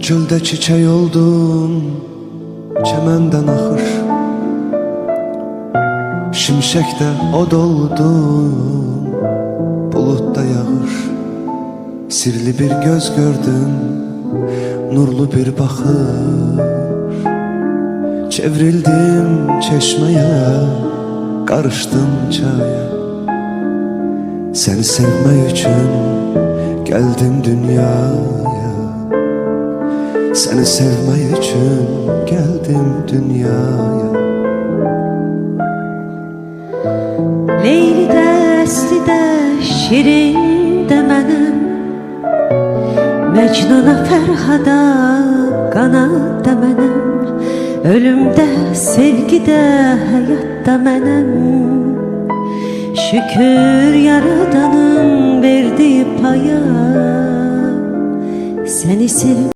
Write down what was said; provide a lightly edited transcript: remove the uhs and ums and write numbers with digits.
Çölde çiçek oldum, çemenden axır. Şimşekte od oldum, bulutda yağır. Sirli bir göz gördüm, nurlu bir baxır. Çevrildim çeşmeye, karıştım çaya. Seni sevmek için geldim dünyaya. Seni sevmek için geldim dünyaya. Leyli də, əsli də, şirin də mənəm. Məcnuna, Fərhada, qanad da mənəm. Ölümdə, sevgidə, həyatda mənəm. Şükür Yaradanın verdiği paya. Seni sev